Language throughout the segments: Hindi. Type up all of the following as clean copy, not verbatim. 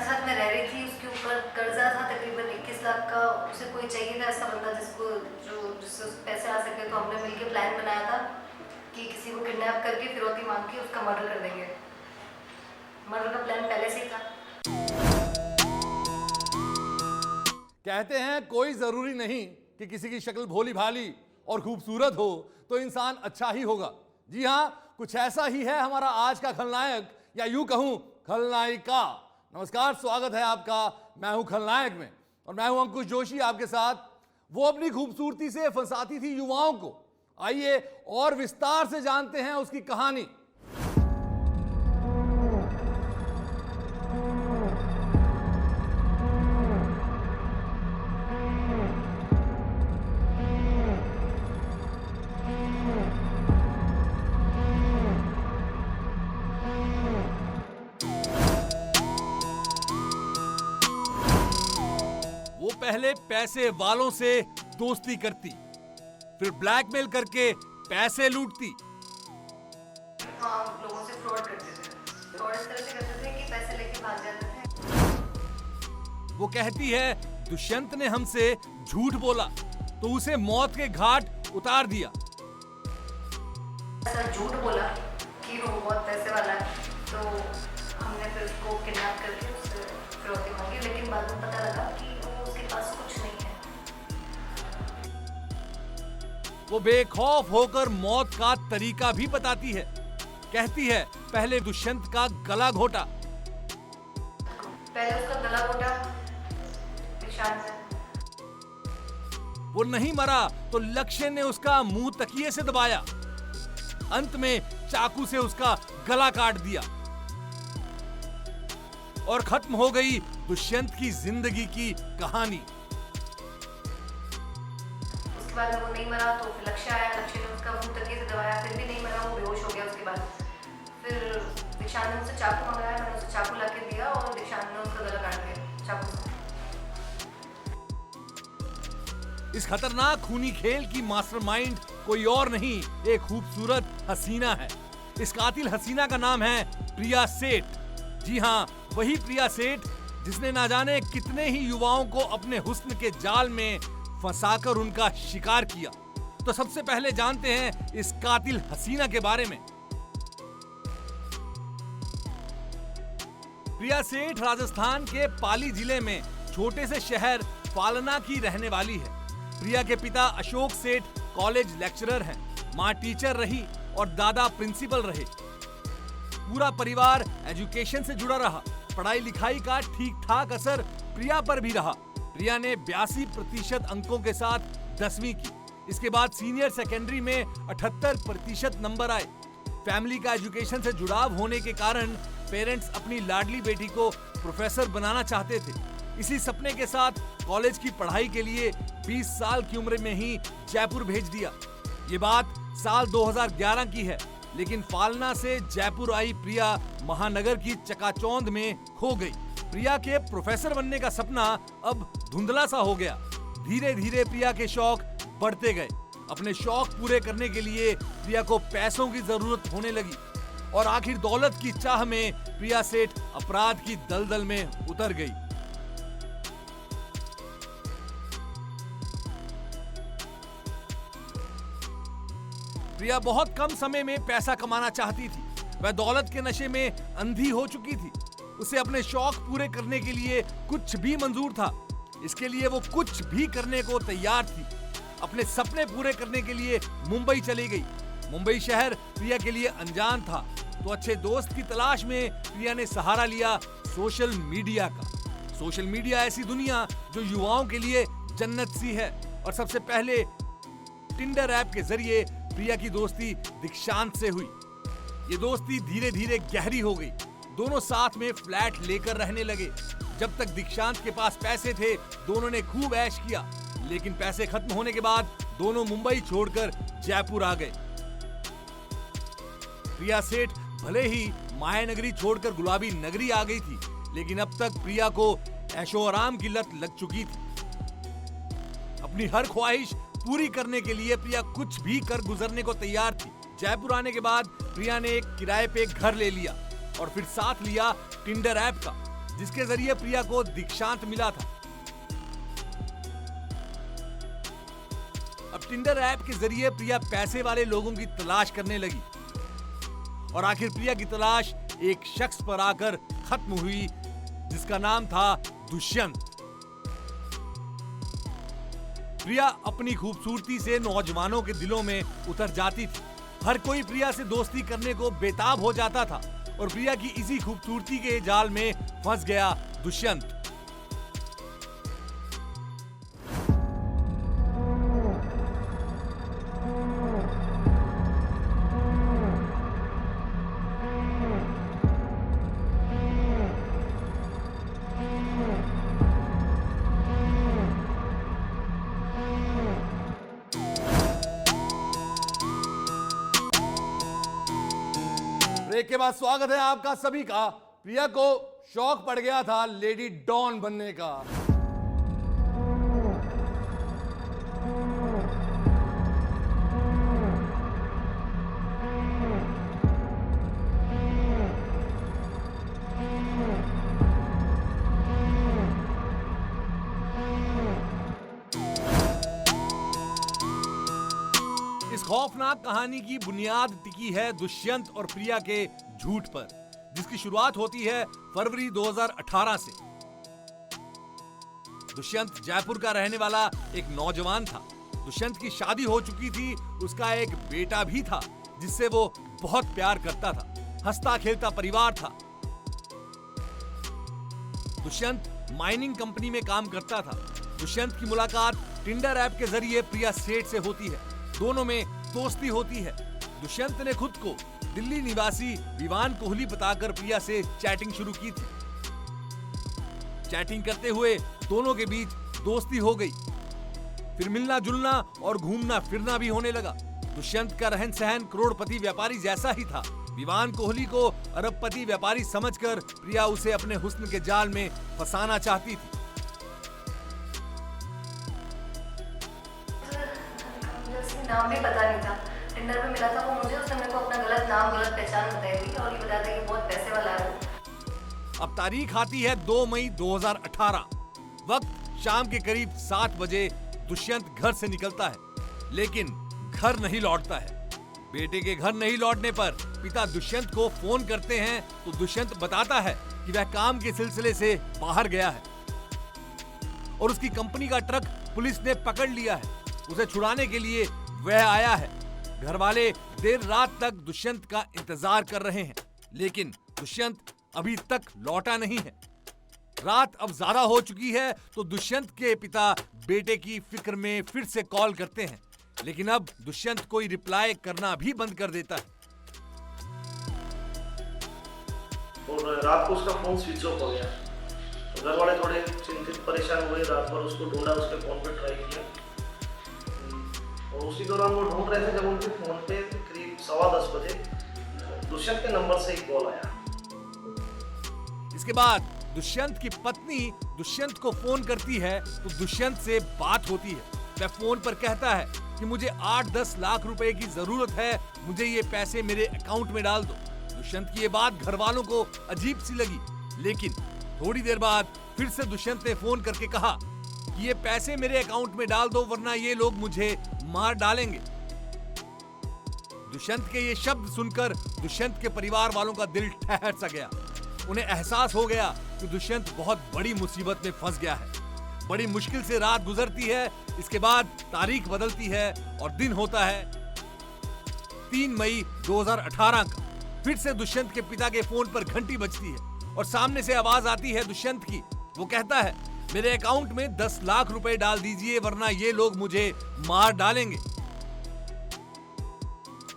साथ में रह रही थी, उसके ऊपर कर्जा था तकरीबन 21 लाख का। उसे कोई चाहिए था ऐसा बंदा जिससे पैसे आ सके। तो हमने मिलके प्लान बनाया था कि किसी को किडनैप करके फिरौती मांग के उसका मर्डर कर देंगे। मर्डर का प्लान पहले से ही था। कहते हैं कोई जरूरी नहीं कि किसी की शक्ल भोली भाली और खूबसूरत हो तो इंसान अच्छा ही होगा। जी हां, कुछ ऐसा ही है हमारा आज का खलनायक, या यूं कहूं खलनायिका। नमस्कार, स्वागत है आपका। मैं हूं खलनायक में और मैं हूं अंकुश जोशी आपके साथ। वो अपनी खूबसूरती से फंसाती थी युवाओं को। आइए और विस्तार से जानते हैं उसकी कहानी। वो पहले पैसे वालों से दोस्ती करती, फिर ब्लैकमेल करके पैसे लूटती। हाँ, लोगों से फ्रॉड करते थे। फ्रॉड इस तरह से करते थे कि पैसे लेके भाग जाते थे। वो कहती है दुष्यंत ने हमसे झूठ बोला तो उसे मौत के घाट उतार दिया। ऐसा झूठ बोला कि वो बहुत पैसे वाला है, तो हमने फिर उसको किडनैप करके उससे फिरौती मांगी। लेकिन बाद में पता लगा कि वो उसके पास कुछ नहीं है। वो बेखौफ होकर मौत का तरीका भी बताती है। कहती है पहले दुष्यंत का गला घोटा। पहले उसका गला घोटा निशान से। वो नहीं मरा तो लक्ष्य ने उसका मुंह तकिए से दबाया। अंत में चाकू से उसका गला काट दिया और खत्म हो गई दुष्यंत की जिंदगी की कहानी। उसके बाद वो नहीं मरा तो फिर लक्ष्य आया। लक्ष्य ने उसका मुंह तकिए से दबाया, फिर भी नहीं मरा, वो बेहोश हो गया। उसके बाद फिर दीक्षांत ने उससे चाकू मंगाया, मैंने उसे चाकू ला के दिया और दीक्षांत ने उसका गला काट दिया चाकू से। इस खतरनाक खूनी खेल की मास्टरमाइंड कोई और नहीं, एक खूबसूरत हसीना है। इस कातिल हसीना का नाम है प्रिया सेठ। जी हां, वही प्रिया सेठ जिसने ना जाने कितने ही युवाओं को अपने हुस्न के जाल में फंसाकर उनका शिकार किया। तो सबसे पहले जानते हैं इस कातिल हसीना के बारे में। प्रिया सेठ राजस्थान के पाली जिले में छोटे से शहर फालना की रहने वाली है। प्रिया के पिता अशोक सेठ कॉलेज लेक्चरर हैं, मां टीचर रही और दादा प्रिंसिपल रहे। पूरा परिवार एजुकेशन से जुड़ा रहा। पढ़ाई लिखाई का ठीक ठाक असर प्रिया पर भी रहा। प्रिया ने 82% अंकों के साथ 10वीं की। इसके बाद सीनियर सेकेंडरी में 78% नंबर आए। फैमिली का एजुकेशन से जुड़ाव होने के कारण पेरेंट्स अपनी लाडली बेटी को प्रोफेसर बनाना चाहते थे। इसी सपने के साथ कॉलेज की पढ़ाई के लिए 20 साल की उम्र में ही जयपुर भेज दिया। ये बात साल 2011 की है, लेकिन फालना से जयपुर आई प्रिया महानगर की चकाचौंध में खो गई। प्रिया के प्रोफेसर बनने का सपना अब धुंधला सा हो गया। धीरे धीरे प्रिया के शौक बढ़ते गए। अपने शौक पूरे करने के लिए प्रिया को पैसों की जरूरत होने लगी और आखिर दौलत की चाह में प्रिया सेठ अपराध की दलदल में उतर गई। प्रिया बहुत कम समय में पैसा कमाना चाहती थी। वह दौलत के नशे में अंधी हो चुकी थी। उसे अपने शौक पूरे करने के लिए कुछ भी मंजूर था। इसके लिए वो कुछ भी करने को तैयार थी। अपने सपने पूरे करने के लिए मुंबई चली गई। मुंबई शहर प्रिया के लिए अनजान था, तो अच्छे दोस्त की तलाश में प्रिया ने सहारा लिया सोशल मीडिया का। सोशल मीडिया ऐसी दुनिया जो युवाओं के लिए जन्नत सी है। और सबसे पहले टिंडर ऐप के जरिए प्रिया की दोस्ती दीक्षांत से हुई। ये दोस्ती धीरे धीरे गहरी हो गई। दोनों साथ में फ्लैट लेकर रहने लगे। जब तक दीक्षांत के पास पैसे थे, दोनों ने खूब ऐश किया। लेकिन पैसे खत्म होने के बाद दोनों मुंबई छोड़कर जयपुर आ गए। प्रिया सेठ भले ही मायानगरी छोड़कर गुलाबी नगरी आ गई थी, लेकिन अब तक प्रिया को ऐशो आराम की लत लग चुकी थी। अपनी हर ख्वाहिश पूरी करने के लिए प्रिया कुछ भी कर गुजरने को तैयार थी। जयपुर आने के बाद प्रिया ने एक किराए पे घर ले लिया और फिर साथ लिया टिंडर ऐप का। जिसके जरिए प्रिया को दीक्षांत मिला था। अब टिंडर ऐप के जरिए प्रिया पैसे वाले लोगों की तलाश करने लगी और आखिर प्रिया की तलाश एक शख्स पर आकर खत्म हुई जिसका नाम था दुष्यंत। प्रिया अपनी खूबसूरती से नौजवानों के दिलों में उतर जाती थी। हर कोई प्रिया से दोस्ती करने को बेताब हो जाता था और प्रिया की इसी खूबसूरती के जाल में फंस गया दुष्यंत। ब्रेक के बाद स्वागत है आपका सभी का। प्रिया को शौक पड़ गया था लेडी डॉन बनने का। इस खौफनाक कहानी की बुनियाद टिकी है दुष्यंत और प्रिया के झूठ पर, जिसकी शुरुआत होती है फरवरी 2018 से। दुष्यंत जयपुर का रहने वाला एक नौजवान था। दुष्यंत की शादी हो चुकी थी, उसका एक बेटा भी था जिससे वो बहुत प्यार करता था। हंसता खेलता परिवार था। दुष्यंत माइनिंग कंपनी में काम करता था। दुष्यंत की मुलाकात टिंडर ऐप के जरिए प्रिया सेठ से होती है। दोनों में दोस्ती होती है। दुष्यंत ने खुद को दिल्ली निवासी विवान कोहली बताकर प्रिया से चैटिंग शुरू की थी। चैटिंग करते हुए दोनों के बीच दोस्ती हो गई। फिर मिलना जुलना और घूमना फिरना भी होने लगा। दुष्यंत का रहन सहन करोड़पति व्यापारी जैसा ही था। विवान कोहली को अरबपति व्यापारी समझकर प्रिया उसे अपने हुस्न के जाल में फंसाना चाहती थी। नाम भी पता नहीं था। टिंडर पे मिला था वो मुझे, उसने मेरे को अपना गलत नाम गलत पहचान बताई थी और ये बताया था कि बहुत पैसे वाला है वो। अब तारीख आती है 2 मई 2018। वक्त शाम के करीब 7 बजे। दुष्यंत घर से निकलता है लेकिन घर नहीं लौटता है। बेटे के घर नहीं लौटने पर पिता दुष्यंत को फोन करते हैं तो दुष्यंत बताता है कि वह काम के सिलसिले से बाहर गया है और उसकी कंपनी का ट्रक पुलिस ने पकड़ लिया है। उसे छुड़ाने के लिए वह आया है। घर वाले देर रात तक दुष्यंत का इंतजार कर रहे हैं लेकिन दुष्यंत अभी तक लौटा नहीं है। रात अब ज्यादा हो चुकी है तो दुष्यंत के पिता बेटे की फिक्र में फिर से कॉल करते हैं लेकिन अब दुष्यंत कोई रिप्लाई करना भी बंद कर देता है। और रात को उसका फोन स्विच ऑफ हो गया। घर वाले थोड़े चिंतित परेशान हुए। रात भर उसको ढूंढा, उसके फोन पे ट्राई किया और उसी दौरान वो ढूंढ रहे थे जब उनके फोन पे करीब 10:15 बजे दुष्यंत के नंबर से एक कॉल आया। इसके बाद दुष्यंत की पत्नी दुष्यंत को फोन करती है तो दुष्यंत से बात होती है। वह फोन पर कहता है कि मुझे 8-10 लाख रुपए की जरूरत है, मुझे ये पैसे मेरे अकाउंट में डाल दो। दुष्यंत की ये बात घर वालों को अजीब सी लगी लेकिन थोड़ी देर बाद फिर से दुष्यंत ने फोन करके कहा कि ये पैसे मेरे अकाउंट में डाल दो वरना ये लोग मुझे मार डालेंगे। दुष्यंत के ये शब्द सुनकर दुष्यंत के परिवार वालों का दिल ठहर सा गया। उन्हें एहसास हो गया कि दुष्यंत बहुत बड़ी मुसीबत में फंस गया है। बड़ी मुश्किल से रात गुजरती है। इसके बाद तारीख बदलती है और दिन होता है 3 मई 2018 का। फिर से दुष्यंत के पिता के फोन पर घंटी बजती है और सामने से आवाज आती है दुष्यंत की। वो कहता है मेरे अकाउंट में 10 लाख रुपए डाल दीजिए वरना ये लोग मुझे मार डालेंगे।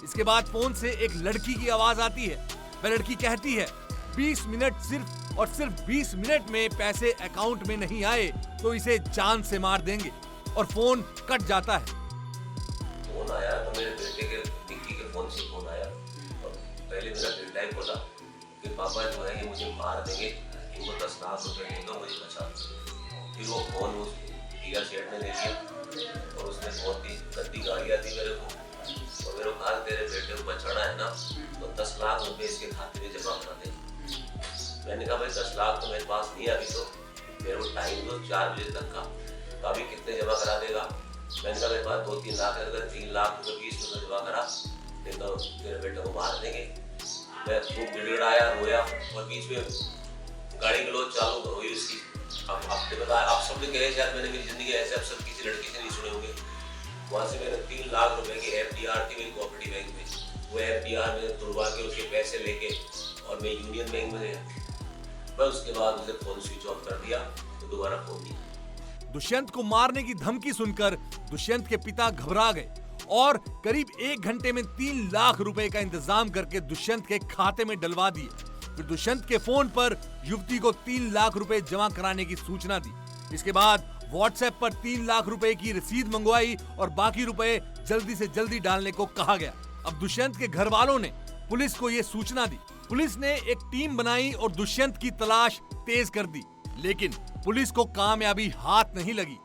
इसके बाद फोन से एक लड़की की आवाज आती है। वह लड़की कहती है 20 मिनट सिर्फ और सिर्फ 20 मिनट में पैसे अकाउंट में नहीं आए तो इसे जान से मार देंगे और फोन कट जाता है। फोन आया तो मेरे बेटे के निक्की के फोन से फोन आया और पहले मेरा रिप्लाई बोला कि पापा जो है ये मुझे मार देंगे, इनको 10 लाख रुपए देंगे, मुझे बचा दो। फिर वो फोन उस प्रिया सेठ ने ले लिया और उसने बहुत ही गंदी गालियाँ दी मेरे को और मेरे को कहा तेरे बेटे को बचाना है ना तो 10 लाख रुपए इसके खाते में जमा करा दे। मैंने कहा भाई 10 लाख तो मेरे पास नहीं है अभी, तो मेरे को टाइम दो 4 बजे तक का, तो अभी कितने जमा करा देगा? मैंने कहा मेरे पास 2-3 लाख है, अगर 3 लाख तो 20 रुपये जमा करा नहीं तो तेरे बेटे को मार देंगे। मैं खूब गिड़गिड़ाया, रोया, और बीच में गाड़ी गलौज चालू हुई उसकी। अब आपने बताया, आप सब ने कहे शायद मैंने मेरी ज़िंदगी ऐसे अफसर किसी लड़की से नहीं सुने होंगे। वहाँ से मैंने 3 लाख रुपए की FDR थी मेरी कोऑपरेटिव बैंक में, वो FDR मैंने तुड़वा के उसके पैसे लेके और मैं यूनियन बैंक में गया। बस उसके बाद मुझे फ़ोन स्विच ऑफ कर दिया, तो दोबारा फ़ोन नहीं। दुष्यंत को मारने की धमकी सुनकर दुष्यंत के पिता घबरा गए और करीब 1 घंटे में 3 लाख रुपए का इंतजाम करके दुष्यंत के खाते में डलवा दिए। फिर दुष्यंत के फोन पर युवती को 3 लाख रुपए जमा कराने की सूचना दी। इसके बाद व्हाट्सएप पर 3 लाख रुपए की रसीद मंगवाई और बाकी रुपए जल्दी से जल्दी डालने को कहा गया। अब दुष्यंत के घर वालों ने पुलिस को यह सूचना दी। पुलिस ने एक टीम बनाई और दुष्यंत की तलाश तेज कर दी, लेकिन पुलिस को कामयाबी हाथ नहीं लगी।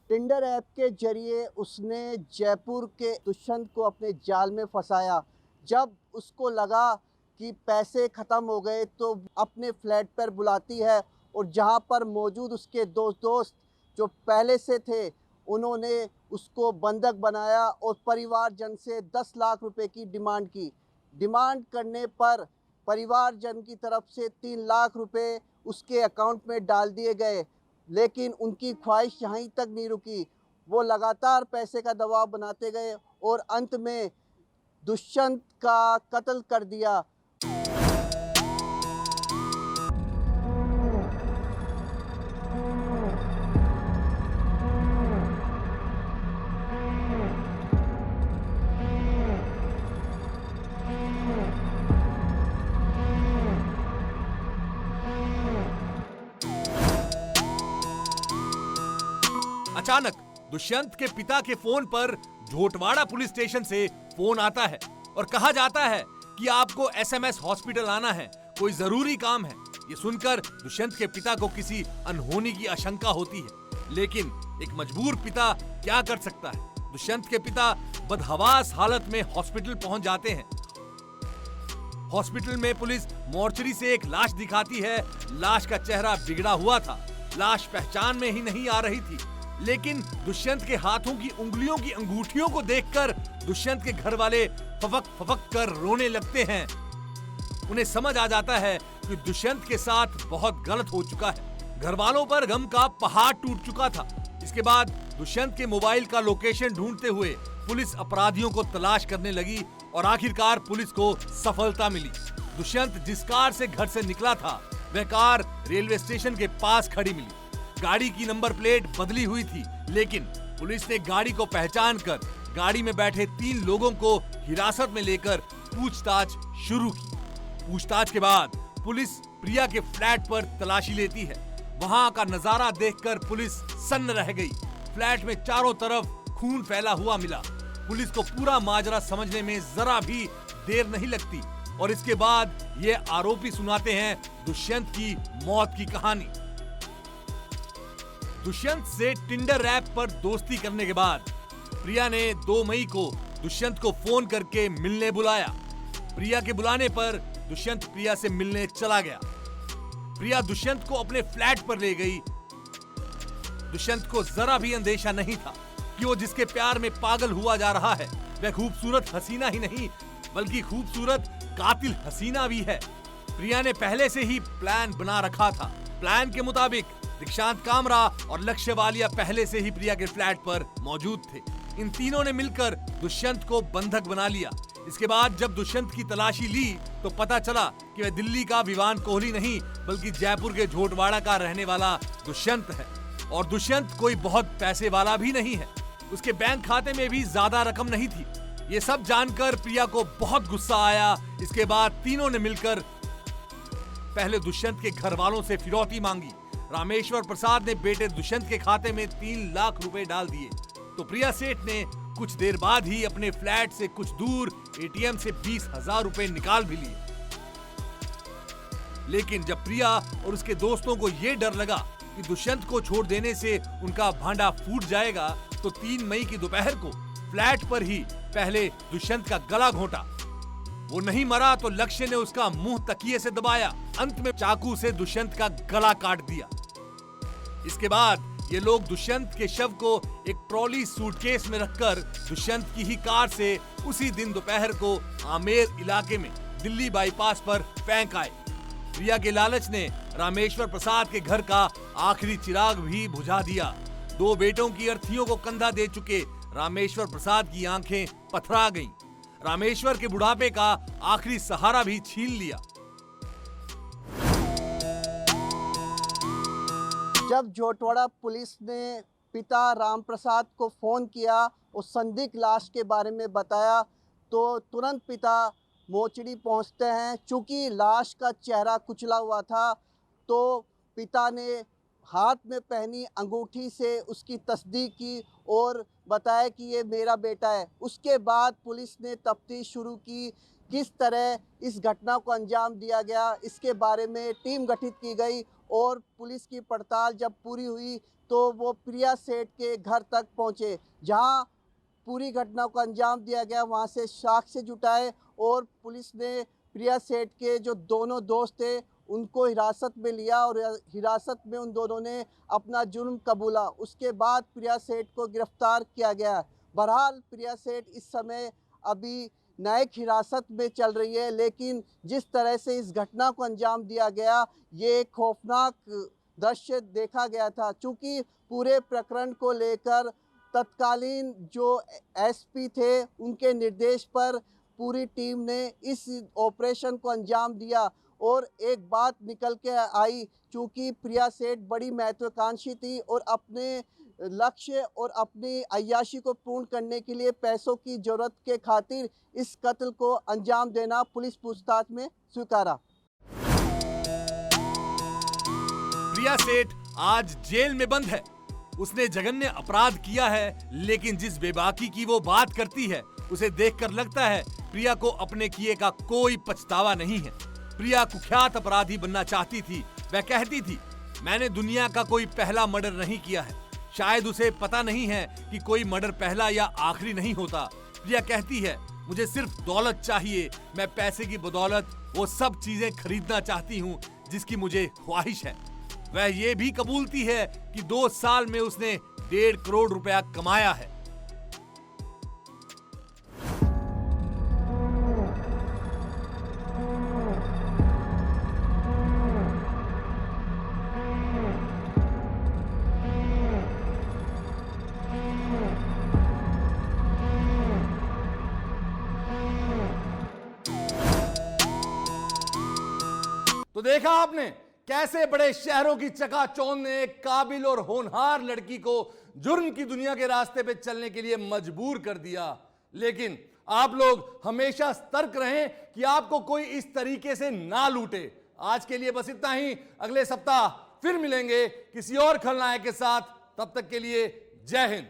टिंडर ऐप के जरिए उसने जयपुर के दुष्यंत को अपने जाल में फंसाया। जब उसको लगा कि पैसे ख़त्म हो गए तो अपने फ्लैट पर बुलाती है और जहां पर मौजूद उसके दोस्त जो पहले से थे उन्होंने उसको बंधक बनाया और परिवारजन से 10 लाख रुपए की डिमांड की। डिमांड करने पर परिवारजन की तरफ से 3 लाख रुपए उसके अकाउंट में डाल दिए गए, लेकिन उनकी ख्वाहिश यहीं तक नहीं रुकी। वो लगातार पैसे का दबाव बनाते गए और अंत में दुष्यंत का कत्ल कर दिया। अचानक दुष्यंत के पिता के फोन पर झोटवाड़ा पुलिस स्टेशन से फोन आता है और कहा जाता है कि आपको SMS हॉस्पिटल आना है, कोई जरूरी काम है। ये सुनकर दुष्यंत के पिता को किसी अनहोनी की आशंका होती है, लेकिन एक मजबूर पिता क्या कर सकता है। दुष्यंत के पिता बदहवास हालत में हॉस्पिटल पहुंच जाते हैं। हॉस्पिटल में पुलिस मोर्चरी से एक लाश दिखाती है। लाश का चेहरा बिगड़ा हुआ था, लाश पहचान में ही नहीं आ रही थी, लेकिन दुष्यंत के हाथों की उंगलियों की अंगूठियों को देखकर दुष्यंत के घर वाले फपक कर रोने लगते हैं। उन्हें समझ आ जाता है कि दुष्यंत के साथ बहुत गलत हो चुका है। घर वालों पर गम का पहाड़ टूट चुका था। इसके बाद दुष्यंत के मोबाइल का लोकेशन ढूंढते हुए पुलिस अपराधियों को तलाश करने लगी और आखिरकार पुलिस को सफलता मिली। दुष्यंत जिस कार से घर से निकला था वह कार रेलवे स्टेशन के पास खड़ी मिली। गाड़ी की नंबर प्लेट बदली हुई थी, लेकिन पुलिस ने गाड़ी को पहचान कर गाड़ी में बैठे 3 लोगों को हिरासत में लेकर पूछताछ शुरू की। पूछताछ के बाद पुलिस प्रिया के फ्लैट पर तलाशी लेती है। वहां का नजारा देखकर पुलिस सन्न रह गई। फ्लैट में चारों तरफ खून फैला हुआ मिला। पुलिस को पूरा माजरा समझने में जरा भी देर नहीं लगती और इसके बाद ये आरोपी सुनाते हैं दुष्यंत की मौत की कहानी। दुष्यंत से टिंडर ऐप पर दोस्ती करने के बाद प्रिया ने 2 मई को दुष्यंत को फोन करके मिलने बुलाया। प्रिया के बुलाने पर दुष्यंत प्रिया से मिलने चला गया। प्रिया दुष्यंत को अपने फ्लैट पर ले गई। दुष्यंत को जरा भी अंदेशा नहीं था कि वो जिसके प्यार में पागल हुआ जा रहा है वह खूबसूरत हसीना ही नहीं बल्कि खूबसूरत कातिल हसीना भी है। प्रिया ने पहले से ही प्लान बना रखा था। प्लान के मुताबिक दीक्षांत कामरा और लक्ष्य वालिया पहले से ही प्रिया के फ्लैट पर मौजूद थे। इन तीनों ने मिलकर दुष्यंत को बंधक बना लिया। इसके बाद जब दुष्यंत की तलाशी ली तो पता चला कि वह दिल्ली का विवान कोहली नहीं बल्कि जयपुर के झोटवाड़ा का रहने वाला दुष्यंत है। और दुष्यंत कोई बहुत पैसे वाला भी नहीं है, उसके बैंक खाते में भी ज्यादा रकम नहीं थी। ये सब जानकर प्रिया को बहुत गुस्सा आया। इसके बाद तीनों ने मिलकर पहले दुष्यंत के घर वालों से फिरौती मांगी। रामेश्वर प्रसाद ने बेटे दुष्यंत के खाते में 3 लाख रुपए डाल दिए। तो प्रिया सेठ ने कुछ देर बाद ही अपने फ्लैट से कुछ दूर एटीएम से 20,000 रुपए निकाल भी लिए। लेकिन जब प्रिया और उसके दोस्तों को यह डर लगा कि दुष्यंत को छोड़ देने से उनका भांडा फूट जाएगा, तो 3 मई की दोपहर को फ्लैट पर ही पहले दुष्यंत का गला घोंटा। वो नहीं मरा तो लक्ष्य ने उसका मुंह तकिए से दबाया, अंत में चाकू से दुष्यंत का गला काट दिया। इसके बाद ये लोग दुष्यंत के शव को एक ट्रॉली सूटकेस में रखकर दुष्यंत की ही कार से उसी दिन दोपहर को आमेर इलाके में दिल्ली बाईपास पर फेंक आए। प्रिया के लालच ने रामेश्वर प्रसाद के घर का आखिरी चिराग भी बुझा दिया। 2 बेटों की अर्थियों को कंधा दे चुके रामेश्वर प्रसाद की आंखें पथरा गईं। रामेश्वर के बुढ़ापे का आखिरी सहारा भी छीन लिया। जब जोटवाड़ा पुलिस ने पिता राम प्रसाद को फ़ोन किया और संदिग्ध लाश के बारे में बताया, तो तुरंत पिता मोचड़ी पहुंचते हैं। चूँकि लाश का चेहरा कुचला हुआ था, तो पिता ने हाथ में पहनी अंगूठी से उसकी तस्दीक की और बताया कि ये मेरा बेटा है। उसके बाद पुलिस ने तफ्तीश शुरू की, किस तरह इस घटना को अंजाम दिया गया, इसके बारे में टीम गठित की गई और पुलिस की पड़ताल जब पूरी हुई तो वो प्रिया सेठ के घर तक पहुंचे, जहां पूरी घटना को अंजाम दिया गया। वहां से साक्ष्य जुटाए और पुलिस ने प्रिया सेठ के जो दोनों दोस्त थे उनको हिरासत में लिया और हिरासत में उन दोनों ने अपना जुर्म कबूला। उसके बाद प्रिया सेठ को गिरफ्तार किया गया। बहरहाल प्रिया सेठ इस समय अभी न्यायिक हिरासत में चल रही है, लेकिन जिस तरह से इस घटना को अंजाम दिया गया, ये एक खौफनाक दृश्य देखा गया था। चूँकि पूरे प्रकरण को लेकर तत्कालीन जो एसपी थे, उनके निर्देश पर पूरी टीम ने इस ऑपरेशन को अंजाम दिया और एक बात निकल के आई, चूँकि प्रिया सेठ बड़ी महत्वाकांक्षी थी और अपने लक्ष्य और अपनी अय्याशी को पूर्ण करने के लिए पैसों की जरूरत के खातिर इस कत्ल को अंजाम देना पुलिस पूछताछ में स्वीकारा। प्रिया सेठ आज जेल में बंद है। उसने जघन्य अपराध किया है, लेकिन जिस बेबाकी की वो बात करती है, उसे देखकर लगता है प्रिया को अपने किए का कोई पछतावा नहीं है। प्रिया कुख्यात अपराधी बनना चाहती थी। वह कहती थी, मैंने दुनिया का कोई पहला मर्डर नहीं किया है। शायद उसे पता नहीं है कि कोई मर्डर पहला या आखिरी नहीं होता। प्रिया कहती है, मुझे सिर्फ दौलत चाहिए। मैं पैसे की बदौलत वो सब चीजें खरीदना चाहती हूँ जिसकी मुझे ख्वाहिश है। वह ये भी कबूलती है कि 2 साल में उसने 1.5 करोड़ रुपया कमाया है। तो देखा आपने कैसे बड़े शहरों की चकाचौंध ने एक काबिल और होनहार लड़की को जुर्म की दुनिया के रास्ते पे चलने के लिए मजबूर कर दिया। लेकिन आप लोग हमेशा सतर्क रहें कि आपको कोई इस तरीके से ना लूटे। आज के लिए बस इतना ही। अगले सप्ताह फिर मिलेंगे किसी और खलनायक के साथ। तब तक के लिए जय हिंद।